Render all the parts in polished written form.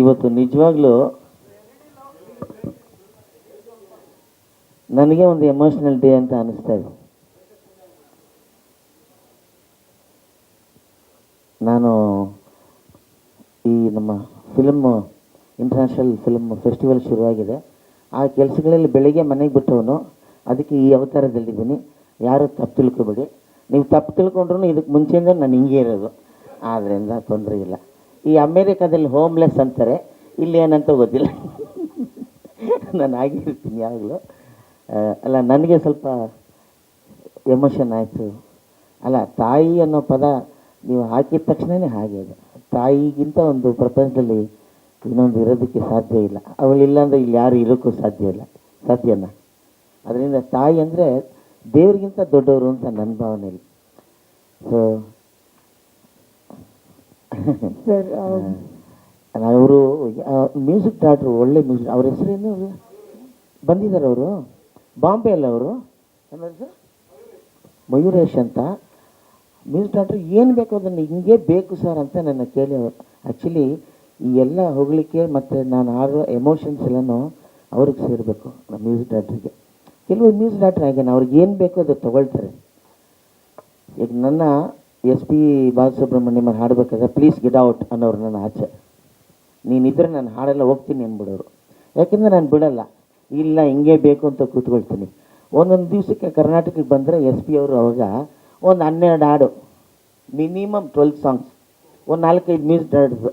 ಇವತ್ತು ನಿಜವಾಗ್ಲೂ ನನಗೆ ಒಂದು ಎಮೋಷ್ನಲ್ ಡೇ ಅಂತ ಅನಿಸ್ತಾ ಇದೆ. ನಾನು ಈ ನಮ್ಮ ಫಿಲ್ಮ್ ಇಂಟರ್ನ್ಯಾಷನಲ್ ಫಿಲ್ಮ್ ಫೆಸ್ಟಿವಲ್ ಶುರುವಾಗಿದೆ. ಆ ಕೆಲಸಗಳಲ್ಲಿ ಬೆಳಿಗ್ಗೆ ಮನೆಗೆ ಬಿಟ್ಟವನು, ಅದಕ್ಕೆ ಈ ಅವತಾರದಲ್ಲಿದ್ದೀನಿ. ಯಾರು ತಪ್ಪು ತಿಳ್ಕೊಬೇಡಿ. ನೀವು ತಪ್ಪು ತಿಳ್ಕೊಂಡ್ರು ಇದಕ್ಕೆ ಮುಂಚೆಯಿಂದ ನಾನು ಹಿಂಗೆ ಇರೋದು, ಆದ್ದರಿಂದ ತೊಂದರೆ ಇಲ್ಲ. ಈ ಅಮೇರಿಕಾದಲ್ಲಿ ಹೋಮ್ಲೆಸ್ ಅಂತಾರೆ, ಇಲ್ಲಿ ಏನಂತ ಗೊತ್ತಿಲ್ಲ. ನಾನು ಆಗಿರ್ತೀನಿ ಯಾವಾಗಲೂ. ಅಲ್ಲ, ನನಗೆ ಸ್ವಲ್ಪ ಎಮೋಷನ್ ಆಯಿತು. ಅಲ್ಲ, ತಾಯಿ ಅನ್ನೋ ಪದ ನೀವು ಹಾಕಿದ ತಕ್ಷಣವೇ ಹಾಗೆ ಇದೆ. ತಾಯಿಗಿಂತ ಒಂದು ಪ್ರಪಂಚದಲ್ಲಿ ಇನ್ನೊಂದು ಇರೋದಕ್ಕೆ ಸಾಧ್ಯ ಇಲ್ಲ. ಅವಳಿಲ್ಲ ಅಂದರೆ ಇಲ್ಲಿ ಯಾರು ಇರೋಕ್ಕೂ ಸಾಧ್ಯ ಇಲ್ಲ, ಸಾಧ್ಯನಾ? ಅದರಿಂದ ತಾಯಿ ಅಂದರೆ ದೇವ್ರಿಗಿಂತ ದೊಡ್ಡವರು ಅಂತ ನನ್ನ ಭಾವನೆಯಲ್ಲಿ. ಸೊ ಸರ್, ಅವರು ಮ್ಯೂಸಿಕ್ ಡಾಕ್ಟ್ರು, ಒಳ್ಳೆ ಮ್ಯೂಸಿಕ್. ಅವ್ರ ಹೆಸರೇನು ಬಂದಿದ್ದಾರೆ ಅವರು? ಬಾಂಬೆ ಅಲ್ಲ ಅವರು? ಸರ್ ಮಯೂರೇಶ್ ಅಂತ ಮ್ಯೂಸಿಕ್ ಡಾಕ್ಟ್ರು. ಏನು ಬೇಕು ಅದನ್ನು ಹಿಂಗೆ ಬೇಕು ಸರ್ ಅಂತ ನನ್ನ ಕೇಳಿ ಅವರು. ಆ್ಯಕ್ಚುಲಿ ಈ ಎಲ್ಲ ಹೊಗಳಿಕೆ ಮತ್ತು ನಾನು ಆಡೋ ಎಮೋಷನ್ಸ್ ಎಲ್ಲನೂ ಅವ್ರಿಗೆ ಸೇರಬೇಕು, ನಮ್ಮ ಮ್ಯೂಸಿಕ್ ಡಾಕ್ಟ್ರಿಗೆ. ಕೆಲವು ಮ್ಯೂಸಿಕ್ ಡಾಕ್ಟ್ರ್ ಹಾಗೇನೆ, ಅವ್ರಿಗೆ ಏನು ಬೇಕೋ ಅದು ತೊಗೊಳ್ತಾರೆ. ಈಗ ನನ್ನ ಎಸ್ ಪಿ ಬಾಲಸುಬ್ರಹ್ಮಣ್ಯಂ ಹಾಡಬೇಕಾದ್ರೆ ಪ್ಲೀಸ್ ಗೆಟ್ ಔಟ್ ಅನ್ನೋರು ನನ್ನ ಆಚೆ. ನೀನಿದ್ರೆ ನಾನು ಹಾಡೆಲ್ಲ ಹೋಗ್ತೀನಿ ಅಂದ್ಬಿಡೋರು. ಯಾಕೆಂದರೆ ನಾನು ಬಿಡಲ್ಲ, ಇಲ್ಲ ಹಿಂಗೆ ಬೇಕು ಅಂತ ಕೂತ್ಕೊಳ್ತೀನಿ. ಒಂದೊಂದು ದಿವಸಕ್ಕೆ ಕರ್ನಾಟಕಕ್ಕೆ ಬಂದರೆ ಎಸ್ ಪಿ ಅವರು ಅವಾಗ ಒಂದು 12 ಹಾಡು, ಮಿನಿಮಮ್ 12 ಸಾಂಗ್ಸ್, ಒಂದು 4-5 ಮ್ಯೂಸಿಕ್ ಡಾಕ್ಟ್ರು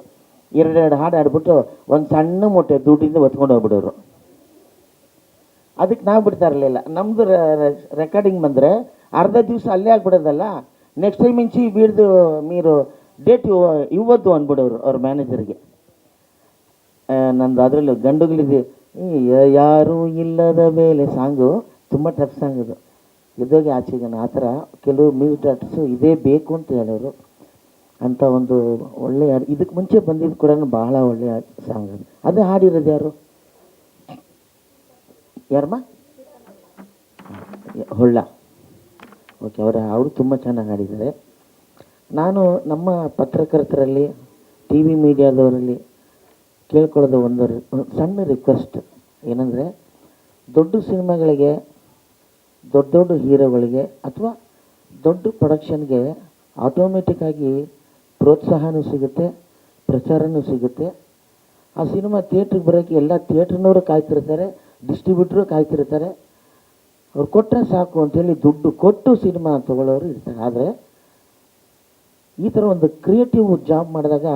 2 ಹಾಡು ಆಡ್ಬಿಟ್ಟು ಒಂದು ಸಣ್ಣ ಮೊಟ್ಟೆ ದುಡ್ಡಿಂದ ಹೊತ್ಕೊಂಡು ಹೋಗ್ಬಿಡೋರು. ಅದಕ್ಕೆ ನಾವು ಬಿಡ್ತಾ ಇರಲಿಲ್ಲ. ನಮ್ಮದು ರೆಕಾರ್ಡಿಂಗ್ ಬಂದರೆ ಅರ್ಧ ದಿವಸ ಅಲ್ಲೇ ಆಗ್ಬಿಡೋದಲ್ಲ, ನೆಕ್ಸ್ಟ್ ಟೈಮ್ ಇಂಚಿ ಬೀಳ್ದು ಮೀರು ಡೇಟ್ ಇವತ್ತು ಅಂದ್ಬಿಡೋರು ಅವ್ರ ಮ್ಯಾನೇಜರ್ಗೆ. ನಂದು ಅದರಲ್ಲೂ ಗಂಡುಗಳಿದೆ ಯಾರೂ ಇಲ್ಲದ ಮೇಲೆ ಸಾಂಗು ತುಂಬ ಟಫ್ ಸಾಂಗ್ ಅದು. ಇದೋಗಿ ಆಚೆಗೆ ಆ ಥರ ಕೆಲವು ಮ್ಯೂಸಿಕ್ ಡಾಕ್ಟರ್ಸು ಇದೇ ಬೇಕು ಅಂತ ಹೇಳೋರು. ಅಂಥ ಒಂದು ಒಳ್ಳೆಯ, ಇದಕ್ಕೆ ಮುಂಚೆ ಬಂದಿದ್ದು ಕೂಡ ಬಹಳ ಒಳ್ಳೆಯ ಸಾಂಗ್ ಅದು. ಅದು ಹಾಡಿರೋದು ಯಾರು? ಯಾರಮ್ಮ? ಹೊಳ್ಳ. ಓಕೆ, ಅವರು ತುಂಬ ಚೆನ್ನಾಗಿ ಹಾಡಿದ್ದಾರೆ. ನಾನು ನಮ್ಮ ಪತ್ರಕರ್ತರಲ್ಲಿ, ಟಿ ವಿ ಮೀಡಿಯಾದವರಲ್ಲಿ ಕೇಳ್ಕೊಳ್ಳೋದು ಒಂದು ಸಣ್ಣ ರಿಕ್ವೆಸ್ಟ್ ಏನಂದರೆ, ದೊಡ್ಡ ಸಿನಿಮಾಗಳಿಗೆ, ದೊಡ್ಡ ದೊಡ್ಡ ಹೀರೋಗಳಿಗೆ ಅಥವಾ ದೊಡ್ಡ ಪ್ರೊಡಕ್ಷನ್ಗೆ ಆಟೋಮೆಟಿಕ್ಕಾಗಿ ಪ್ರೋತ್ಸಾಹನೂ ಸಿಗುತ್ತೆ, ಪ್ರಚಾರನೂ ಸಿಗುತ್ತೆ. ಆ ಸಿನಿಮಾ ಥಿಯೇಟ್ರಿಗೆ ಬರೋಕ್ಕೆ ಎಲ್ಲ ಥಿಯೇಟ್ರ್ನವರು ಕಾಯ್ತಿರ್ತಾರೆ, ಡಿಸ್ಟ್ರಿಬ್ಯೂಟ್ರು ಕಾಯ್ತಿರ್ತಾರೆ. ಅವ್ರು ಕೊಟ್ಟರೆ ಸಾಕು ಅಂಥೇಳಿ ದುಡ್ಡು ಕೊಟ್ಟು ಸಿನಿಮಾ ತಗೊಳ್ಳೋರು ಇರ್ತಾರೆ. ಆದರೆ ಈ ಥರ ಒಂದು ಕ್ರಿಯೇಟಿವ್ ಜಾಬ್ ಮಾಡಿದಾಗ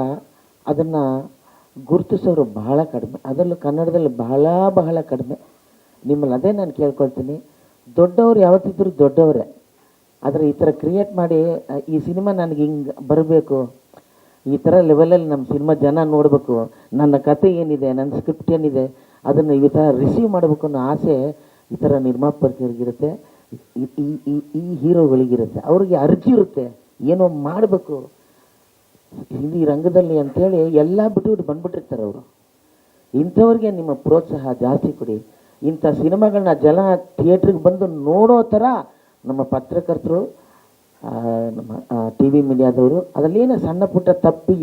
ಅದನ್ನು ಗುರುತಿಸೋರು ಬಹಳ ಕಡಿಮೆ, ಅದರಲ್ಲೂ ಕನ್ನಡದಲ್ಲಿ ಬಹಳ ಕಡಿಮೆ. ನಿಮ್ಮಲ್ಲಿ ಅದೇ ನಾನು ಕೇಳ್ಕೊಳ್ತೀನಿ, ದೊಡ್ಡವರು ಯಾವತ್ತಿದ್ರೂ ದೊಡ್ಡವರೇ. ಆದರೆ ಈ ಥರ ಕ್ರಿಯೇಟ್ ಮಾಡಿ ಈ ಸಿನಿಮಾ ನನಗೆ ಹಿಂಗೆ ಬರಬೇಕು, ಈ ಥರ ಲೆವೆಲಲ್ಲಿ ನಮ್ಮ ಸಿನಿಮಾ ಜನ ನೋಡಬೇಕು, ನನ್ನ ಕತೆ ಏನಿದೆ, ನನ್ನ ಸ್ಕ್ರಿಪ್ಟ್ ಏನಿದೆ, ಅದನ್ನು ಈ ಥರ ರಿಸೀವ್ ಮಾಡಬೇಕು ಅನ್ನೋ ಆಸೆ ಈ ಥರ ನಿರ್ಮಾಪಕರಿಗಿರುತ್ತೆ, ಈ ಹೀರೋಗಳಿಗಿರುತ್ತೆ. ಅವ್ರಿಗೆ ಅರ್ಜಿ ಇರುತ್ತೆ, ಏನೋ ಮಾಡಬೇಕು ಹಿಂದಿ ರಂಗದಲ್ಲಿ ಅಂಥೇಳಿ ಎಲ್ಲ ಬಿಟ್ಟು ಬಂದ್ಬಿಟ್ಟಿರ್ತಾರೆ ಅವರು. ಇಂಥವ್ರಿಗೆ ನಿಮ್ಮ ಪ್ರೋತ್ಸಾಹ ಜಾಸ್ತಿ ಕೊಡಿ. ಇಂಥ ಸಿನಿಮಾಗಳನ್ನ ಜನ ಥಿಯೇಟ್ರಿಗೆ ಬಂದು ನೋಡೋ ಥರ ನಮ್ಮ ಪತ್ರಕರ್ತರು, ನಮ್ಮ ಟಿ ವಿ ಮೀಡಿಯಾದವರು ಅದರಲ್ಲಿ ಏನೋ ಸಣ್ಣ ಪುಟ್ಟ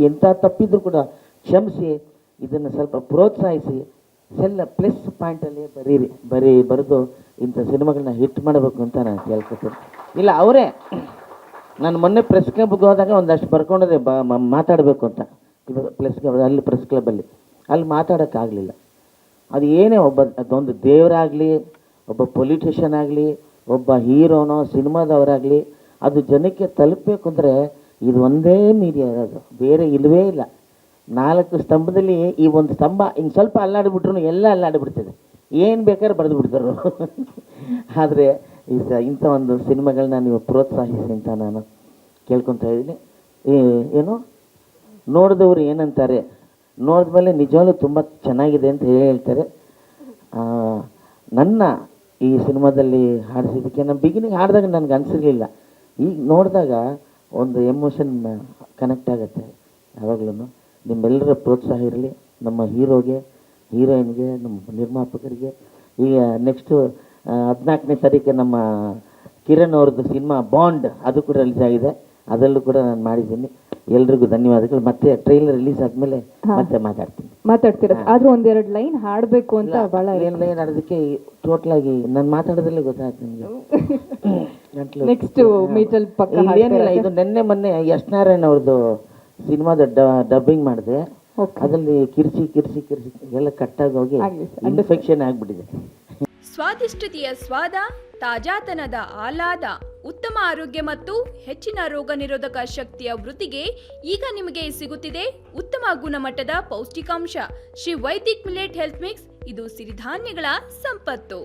ಎಂಥ ತಪ್ಪಿದ್ರು ಕೂಡ ಕ್ಷಮಿಸಿ, ಇದನ್ನು ಸ್ವಲ್ಪ ಪ್ರೋತ್ಸಾಹಿಸಿ, ಪ್ಲಸ್ ಪಾಯಿಂಟಲ್ಲಿ ಬರೆದು ಇಂಥ ಸಿನಿಮಾಗಳನ್ನ ಹಿಟ್ ಮಾಡಬೇಕು ಅಂತ ನಾನು ಕೇಳ್ಕೊತೀನಿ. ಇಲ್ಲ ಅವರೇ, ನಾನು ಮೊನ್ನೆ ಪ್ರೆಸ್ ಕ್ಲಬ್ಗೆ ಹೋದಾಗ ಒಂದಷ್ಟು ಬರ್ಕೊಂಡ್ರೆ ಮಾತಾಡಬೇಕು ಅಂತ, ಪ್ರೆಸ್ ಕ್ಲಬ್ ಅಲ್ಲಿ ಪ್ರೆಸ್ ಕ್ಲಬ್ಬಲ್ಲಿ ಅಲ್ಲಿ ಮಾತಾಡೋಕ್ಕಾಗಲಿಲ್ಲ. ಅದು ಏನೇ ಅದೊಂದು ದೇವರಾಗಲಿ, ಒಬ್ಬ ಪೊಲಿಟಿಷಿಯನ್ ಆಗಲಿ, ಒಬ್ಬ ಹೀರೋನೋ ಸಿನಿಮಾದವರಾಗಲಿ, ಅದು ಜನಕ್ಕೆ ತಲುಪಬೇಕು ಅಂದರೆ ಇದು ಒಂದೇ ಮೀಡಿಯಾ ಇರೋದು, ಬೇರೆ ಇಲ್ಲವೇ ಇಲ್ಲ. 4 ಸ್ತಂಭದಲ್ಲಿ ಈ ಒಂದು ಸ್ತಂಭ ಹಿಂಗೆ ಸ್ವಲ್ಪ ಅಲ್ಲಾಡಿಬಿಟ್ರು ಎಲ್ಲ ಅಲ್ಲಾಡಿಬಿಡ್ತದೆ, ಏನು ಬೇಕಾದ್ರೆ ಬರೆದು ಬಿಡ್ತಾರೆ. ಆದರೆ ಇಂಥ ಒಂದು ಸಿನಿಮಾಗಳನ್ನ ನೀವು ಪ್ರೋತ್ಸಾಹಿಸಿ ಅಂತ ನಾನು ಕೇಳ್ಕೊತಾ ಇದ್ದೀನಿ. ಏನು ನೋಡಿದವರು ಏನಂತಾರೆ, ನೋಡಿದ್ಮೇಲೆ ನಿಜವಾಗ್ಲೂ ತುಂಬ ಚೆನ್ನಾಗಿದೆ ಅಂತ ಹೇಳ್ತಾರೆ. ನನ್ನ ಈ ಸಿನಿಮಾದಲ್ಲಿ ಹಾಡಿಸಿದ್ದಕ್ಕೆ ನಾನು ಬಿಗಿನಿಂಗ್ ಹಾಡಿದಾಗ ನನಗೆ ಅನಿಸಿರಲಿಲ್ಲ, ಈಗ ನೋಡಿದಾಗ ಒಂದು ಎಮೋಷನ್ ಕನೆಕ್ಟ್ ಆಗುತ್ತೆ. ಯಾವಾಗಲೂ ನಿಮ್ಮೆಲ್ಲರ ಪ್ರೋತ್ಸಾಹ ಇರಲಿ, ನಮ್ಮ ಹೀರೋಗೆ, ಹೀರೋಯಿನ್ಗೆ, ನಮ್ಮ ನಿರ್ಮಾಪಕರಿಗೆ. ಈಗ ನೆಕ್ಸ್ಟು 14ನೇ ತಾರೀಕು ನಮ್ಮ ಕಿರಣ್ ಅವ್ರದ್ದು ಸಿನಿಮಾ ಬಾಂಡ್ ಅದು ಕೂಡ ರಿಲೀಸ್ ಆಗಿದೆ, ಅದರಲ್ಲೂ ಕೂಡ ನಾನು ಮಾಡಿದ್ದೀನಿ. ಎಲ್ರಿಗೂ ಧನ್ಯವಾದಗಳು. ಮತ್ತೆ ಟ್ರೈಲರ್ ರಿಲೀಸ್ ಆದಮೇಲೆ ಮತ್ತೆ ಮಾತಾಡ್ತೀನಿ. ಮಾತಾಡ್ತೀರಾ, ಆದ್ರೂ ಒಂದೆರಡು ಲೈನ್ ಹಾಡ್ಬೇಕು ಅಂತ ಬಹಳ ಲೈನ್ ಆಡೋದಕ್ಕೆ ಟೋಟಲ್ ಆಗಿ ನಾನು ಮಾತಾಡೋದ್ರಲ್ಲೇ ಗೊತ್ತಾಯ್ತು ನಿಮಗೆ. ನೆಕ್ಸ್ಟ್ ಮೀಟಲ್ ಪಕ್ಕ ಏನಿಲ್ಲ, ಇದು ನಿನ್ನೆ ಮೊನ್ನೆ ಯಶ್ ನಾರಾಯಣ್ ಅವ್ರದ್ದು ಸಿನಿಮಾದ ಡಬ್ಬಿಂಗ್ ಮಾಡಿದೆ. ಅದರಲ್ಲಿ ಕಿರ್ಚಿ ಕಿರ್ಚಿ ಕಿರ್ಚಿ ಎಲ್ಲ ಕಟ್ಟಾಗಿ ಹೋಗಿ ಇನ್ಫೆಕ್ಷನ್ ಆಗ್ಬಿಟ್ಟಿದೆ. ಸ್ವಾದಿಷ್ಟತೆಯ ಸ್ವಾದ, ತಾಜಾತನದ ಆಹ್ಲಾದ, ಉತ್ತಮ ಆರೋಗ್ಯ ಮತ್ತು ಹೆಚ್ಚಿನ ರೋಗ ನಿರೋಧಕ ಶಕ್ತಿಯ ವೃದ್ಧಿಗೆ ಈಗ ನಿಮಗೆ ಸಿಗುತ್ತಿದೆ ಉತ್ತಮ ಗುಣಮಟ್ಟದ ಪೌಷ್ಟಿಕಾಂಶ Shri Vaidik millet health mix. ಇದು ಸಿರಿಧಾನ್ಯಗಳ ಸಂಪತ್ತು.